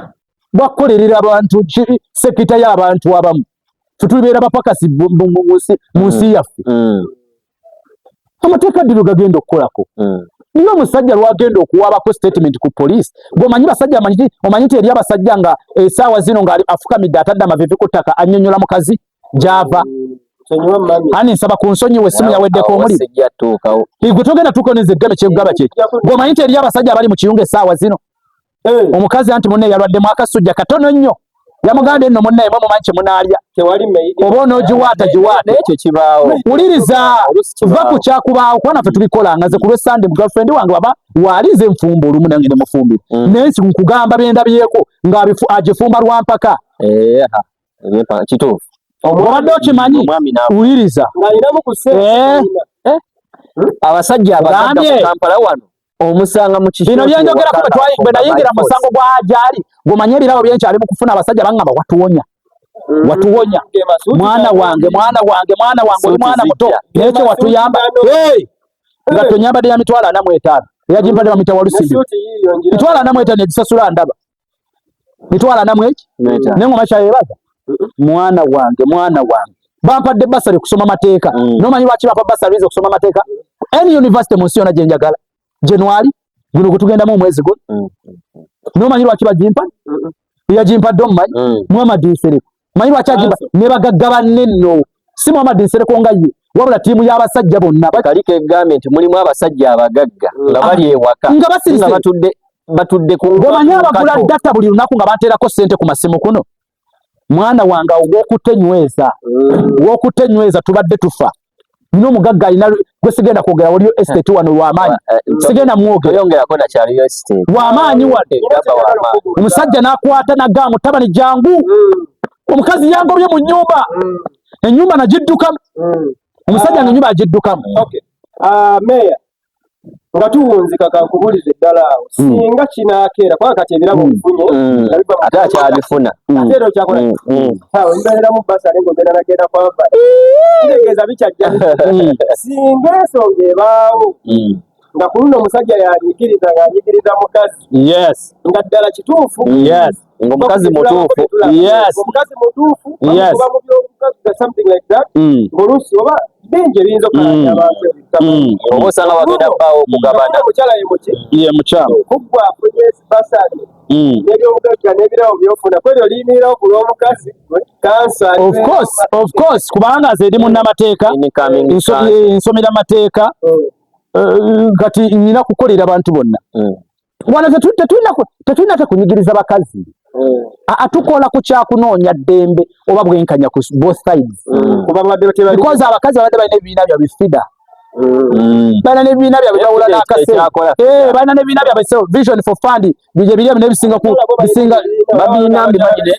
bwakukolerera abantu sekita y'abantu abamu tutubeera bapakasi mu nsi yaffe amateeka dino gagenda okukolako niye omusajja lwagenda okuwaabako statement ku poliisi gweomanyi basajja omanyi nti eri abasajja nga esaawa zino nga afukamidde atadde amavivi ku ttaka annyonnyola mukazi gy'ava ani nsaba ku nsonyiwe essimu yaweddeko omuliro gwe togenda tuuka neze eddeme kyekugaba kyeki gweomanyi nti eri abasajja abali mu kiyunga essaawa zino omukazi anti munne yalwaddemu akasujja katono nnyo yamuganda enno munnaye mwe mumanyi kye munaalya oba onoogiwaata giwaate ekyo kibaawo wuliriza va ku kyakubaawo kuba naffe tubikolanga nze ku lw'esande mu girlfriend wange waba waalize enfumba olumu nange ne mufumbira naye nsi nkugamba byendabyeko ng'agifumba lwampaka kituufu obadde okimanyi wuliriza abasajja abaganda mu Kampala wano omusanga mu kishyo bino byenjogerako bwe nayingira mu musango gwa Ajali ng'omanye ebirabo byenkyali mu kufuna abasajja bangamba watuwonya mwana wange oli mwana muto nekyo watuyamba nga tonyambadde ya mitwalo 45 eyagimpadde bamita Walusimbi mitwalo 45 egisasula ndaba mitwalo 45 nengoma kyayebaza mwana wange bampadde basale kusoma mateeka nomanyi lwaki bampa basale kusoma mateeka any university mu nsi yonna gye njagala January guno gutugenda mu mwezi gwo nomanyi lwaki bagimpa yagimpadde omumanyi Muhammad Nsereko manyi lwaki agimpa ne bagaggaba nnenno si Muhammad Nsereko nga ye wabula tiimu y'abasajja bonna kaliko egambye nti mulimu abasajja abagagga nga bali ewaka nga basirise batudde ku ngomanyi abagula data buli lunaku nga bateerako ssente ku masimu kuno mwana wange w'okutenyweza tubadde tufa nino omugagga alina gwe sigenda kwogera waliyo estate wano lw'amaanyi sigenda mwogera w'amaanyi wadde omusajja n'akwata nagaamu tabani jangu omukazi yangobye mu nnyumba ennyumba nagiddukamu omusajja nga ennyumba agiddukamu meya nga tuwunzika kankubulize ddala awo singa kinaakeera kubanga kati ebirabo bifunye ate akyabifuna ate era okyakola mbeereramu basale ng'ogenda nagenda kwava tegeeza bikyajja singa ensonga ebaawo nga ku luno omusajja yanyigiriza ng'anyigiriza mukazi nga ddala kituufu ng'omukazi mutuufu omukazi mutuufu oba mu by'omukazi something like that ng'oluusi oba bingi ebiyinza okukalanya abantu oba osanga bagenda bbaawo okugabana omukyala ye mukyala kuggwa afunye basali n'ebyobugagga n'ebirawo byofuna kwebyo liyimirirawo ku lw'omukazi kansa of course kubanga nze eri munnamateeka nsomera amateeka kati nina kukolera abantu bonna wano tetulina tekunyigiriza bakazi atukola ku kyakunoonya ddembe oba bwenkanya ku both sides because abakazi babadde balina ebibiina byabwe fida balina n'ebibiina byabwe bawula n'akaseera balina n'ebibiina byabwe vision for fund bije biri n'ebisinga ku bisinga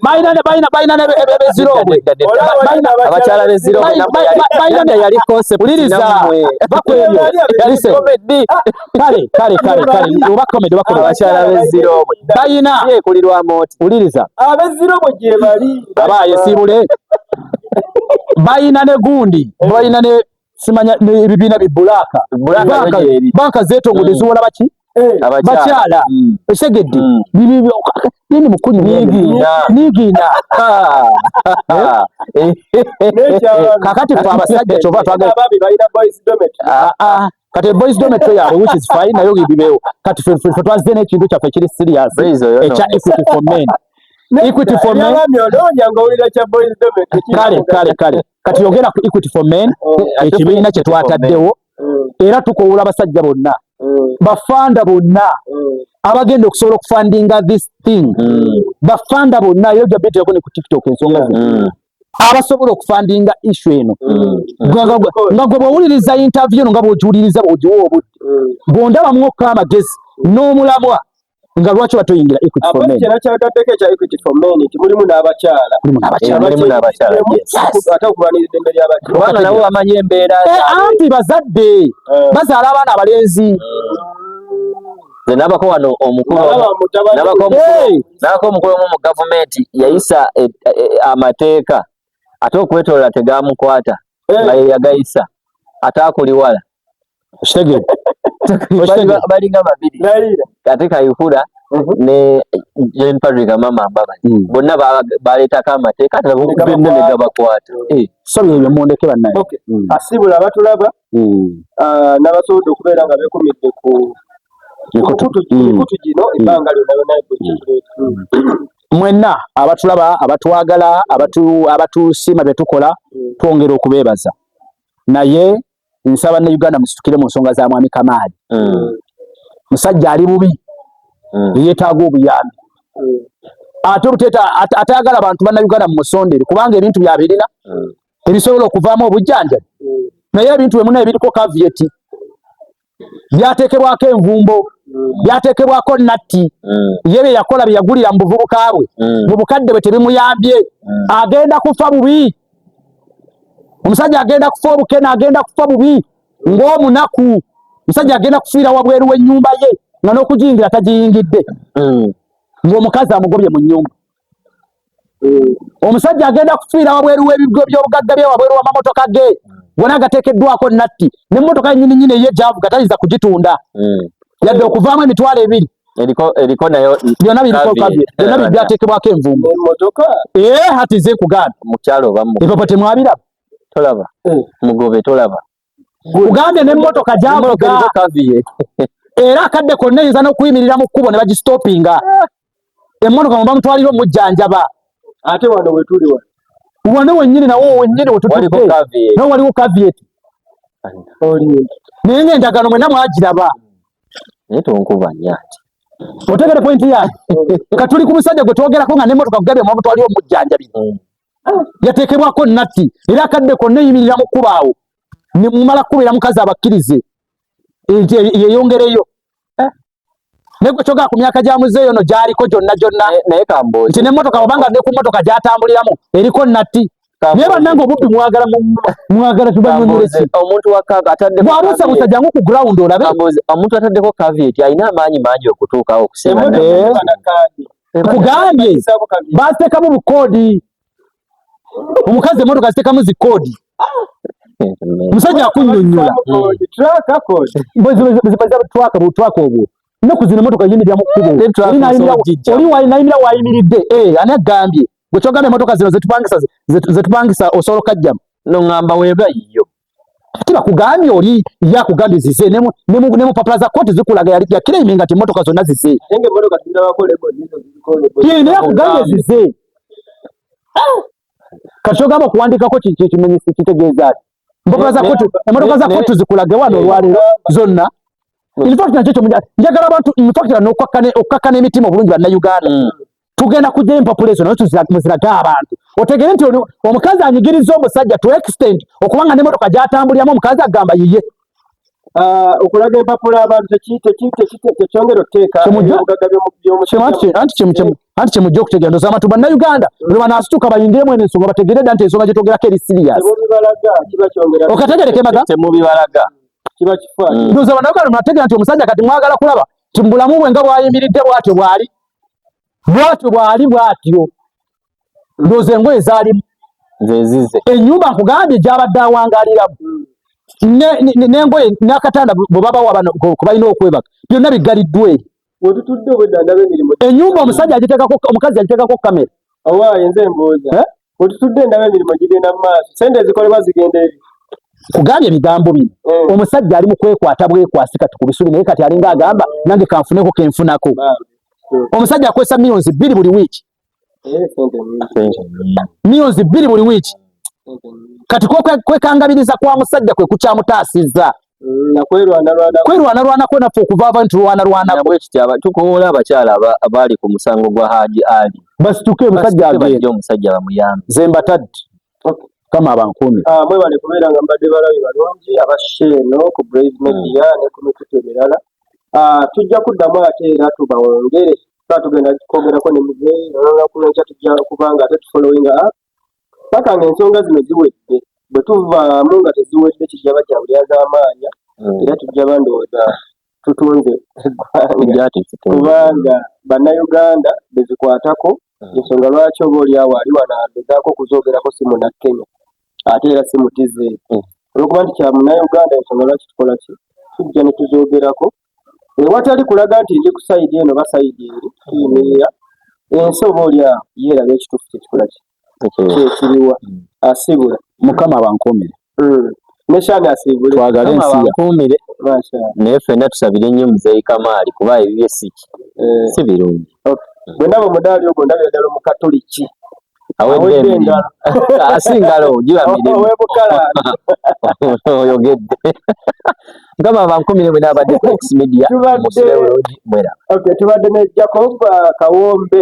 balina n'ebezirobwe abakyala b'ezirobwe balina yali concept uliriza bakwebyo kale oba comedy abakyala b'ezirobwe balina yekulirwamu oti uliriza ab'ezirobwe gye bali abaye sibule balina ne gundi balina ne simanya ebibiina bibulaka banka zeetongole ziwola baki bakyala esegedde nini mukunyu nigiina kakati fe abasajja kyova kati boys domet yaabwe which is fine nayo bibeewo kati fe twazze n'ekintu kyaffe kiri serious ekya equity for men equity for men kale kati yogera ku equity for men ekibiina kye twataddewo era tukowula abasajja bonna bafanda bonna abagenda okusobola okufandinga this thing bafanda bonna yo jabiteko ne ku TikTok ensonga zino abasobola okufandinga issue eno nga gwe bwowuliriza interview nga bw'ogiwuliriza bw'ogiwa obudde bw'ondabamu okka amagezi n'omulamwa nga lwaki batoyingira equity for men kyataddeko ekya equity for men nti mulimu n'abakyala ate okubanira eddembe ly'abakyala kubanga nabo bamanyi embeera anti bazadde bazaala abaana abalenzi nze nabako wano omukulu omu mu gavumenti yayisa amateeka ate okwetolola tegamukwata nga yeyagayisa ataakuliwala balinga babiri ate Kayihura ne Jane Patrick Mama Mbabazi bonna baleetako amateeka ate nabo ne gabakwata sorry ebyo mundeke bannaye asibula abatulaba n'abasobodde okubeera nga beekumidde ku mikutu gino ebbanga lyonna mwenna abatulaba abatwagala abatusiima bye tukola twongera okubeebaza naye nsaba ne Uganda musitukire mu nsonga za mwami Kamaali musajja ali bubi yeetaaga obuyambi ate atayagala abantu banna Uganda mu musondere kubanga ebintu byabirina ebisobola okuvaamu obujjanjabi naye ebintu bwe muna ebiriko caveat byateekebwako envumbo byateekebwako natti ye bye yakola bye yagulira mu buvubuka bwe mu bukadde bwe tebimuyambye agenda kufa bubi omusajja agenda kufa obukene agenda kufa bubi ng'omunaku omusajja agenda kufiira wabweru w'ennyumba ye nga n'okugiyingira tagiyingidde ng'omukazi amugobye mu nnyumba omusajja agenda kufiira wabweru w'ebigo by'obugagga bye wabweru w'amamotoka ge gona agateekeddwako natti n'emmotoka yennyini ye gy'avuga tayinza kugitunda yadde okuvaamu emitwalo 2 eriko nayo byonna biriko byonna byateekebwako envumbo hati ze kuganda mukyalo obamu epapo temwabiraba tolaba mugobe tolaba kugambye n'emmotoka gy'avuga era akadde konna eyinza n'okuyimirira mu kkubo ne bagistopinga emmotoka muba mutwalira omujjanjaba ate wano wetuli wano wennyini nawo wennyini wetutudde nawo waliwo kavieti naye ng'endagano mwenna mwagiraba naye tonkuba nyaati otegere pointi yange katuli ku musajja gwe twogerako nga n'emmotoka kugambye muba mutwalira omujjanjabi yateekebwako natti era akadde konna eyimirira mu kkubo awo ne mumala kkubeera mukazi abakkirize nti yeyongereyo naye gwe kyogera ku myaka gya muzeeyo no gy'aliko gyonna naye kambozi nti n'emmotoka obanga ne ku mmotoka gy'atambuliramu eriko natti naye bannange obubbi mwagala tubanyonyereki omuntu ataddeko bwabuusabuusa jangu ku ground olabe omuntu ataddeko caveat alina amaanyi mangi okutuukawo okusinga kugambye baziteekamu bukoodi omukazi emmotoka ziteekamu zikoodi musajja akunnyonnyola tracker code twaka obwo ennaku zino emotoka yimirira mu kkubo oli wayinayimira wayimiridde ani agambye gwe kyogamba emotoka zino zetupangisa osobola okajjamu noŋŋamba weeba yiyo ate bakugambye oli yakugambye zize ne mupapula za kooti zikulaga yakiraiminga nti emotoka zonna zize naye akugambye zize kati kyogamba okuwandikako kimenyi kitegeeza emotoka za kooti zikulaga wano olwaleero zonna infact nakyo kyo njagala abantu infact n'okukakkana emitima obulungi bannayuganda tugenda kujjayo empapula ezo naye muzirage abantu otegere nti omukazi anyigiriza omusajja to extent okubanga n'emotoka gyatambuliramu omukazi agamba yiye okulaga empapula abantu tekyongera okuteeka anti kyemujja okutegera ndoza abantu bannayuganda lwe banaasituka bayingiremu eno ensonga bategere dda nti ensonga gye eri serious okategereke maga temubibalaga kiba kifa ndoza bannayuganda munategera nti omusajja kati mwagala kulaba ti mubulamu bwe nga bwayimiridde bwatyo bwatyo ndoza engoye zaalimu zezize ennyumba nkugambye gyabadde awangaliramu n'engoye n'akatanda bwe babawa bano kubalina okwebaka byonna biggaliddwa eri wetutudde obwedda ndaba emirimu ennyumba omusajja omukazi agitekako kamera owaayo nze mbooza wetutudde ndaba emirimu gigenda mu maaso sente ezikolebwa zigenda eri kugambye ebigambo bino omusajja ali mu kwekwata bwekwasi kati ku bisubi naye kati alinga agamba nange kanfuneko kenfunako omusajja akwesa millions 2 buli wiiki millions 2 buli wiiki kati kwekangabiriza kwa musajja kwe kukyamutaasizza kwerwanarwanako naffe okuvaava nti tulwanarwanako tukoola abakyala abaali ku musango gwa Haji Ali basituke omusajja agende omusajja bamuyambe ze mbatadde kama abankuumi mwebale kubeera nga mbadde balabi balungi abasheeno ku Brave Media ne ku mikutu emirala tujja kuddamu ate era tubawongere tugenda kwogerako ne muzeeyi nolwakulenkya tujja kubanga ate tufollowing up paka ng'ensonga zino ziwedde bwe tuvaamu nga teziwedde kijja bajja bulyaz'amaanya era tujja bandowooza tutunze kubanga bannayuganda bezikwatako ensonga lwaki oba oli awo ali wano agezaako okuzoogerako si munnakenya ate era si mutize olwokuba nti kya munnayuganda ensonga lwaki tukola ki tujja ne tuzoogerako watali kulaga nti ndi ku sayidi eno ba sayidi eri tuyimirira ensi oba oli awo yeeraga ekituufu kyekikola ki kyekiriwa asibula mukama abankuumire neshani asibule twagala ensi bankuumire naye ffenna tusabire nnyo muzeeyi Kamaali kuba ebibye si birungi bwe ndaba omudaali ogwo ndabira ddala omukatoliki awedde emirimu asingalo giba mirimu oyogedde mukama abankuumire bwe naabadde ku X Media musire bulungi mwera tubadde ne Jacob Kawombe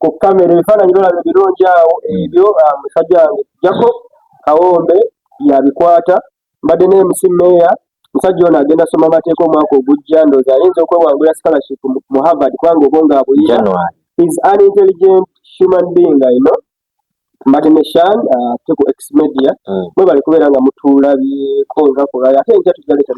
ku kamera ebifaananyi birala birungi awo ebyo musajja wange Jacob Kawombe yabikwata mbadde ne MC Meya musajja ono agenda soma amateeka omwaka ogujja ndooza ayinza okwewangula scholarship mu Harvard kubanga obonga abuyina is an intelligent human being mbadde ne Shan te ku X Media mwebale kubeera nga mutulabyeko nga kulaya ate enkya tujja leeta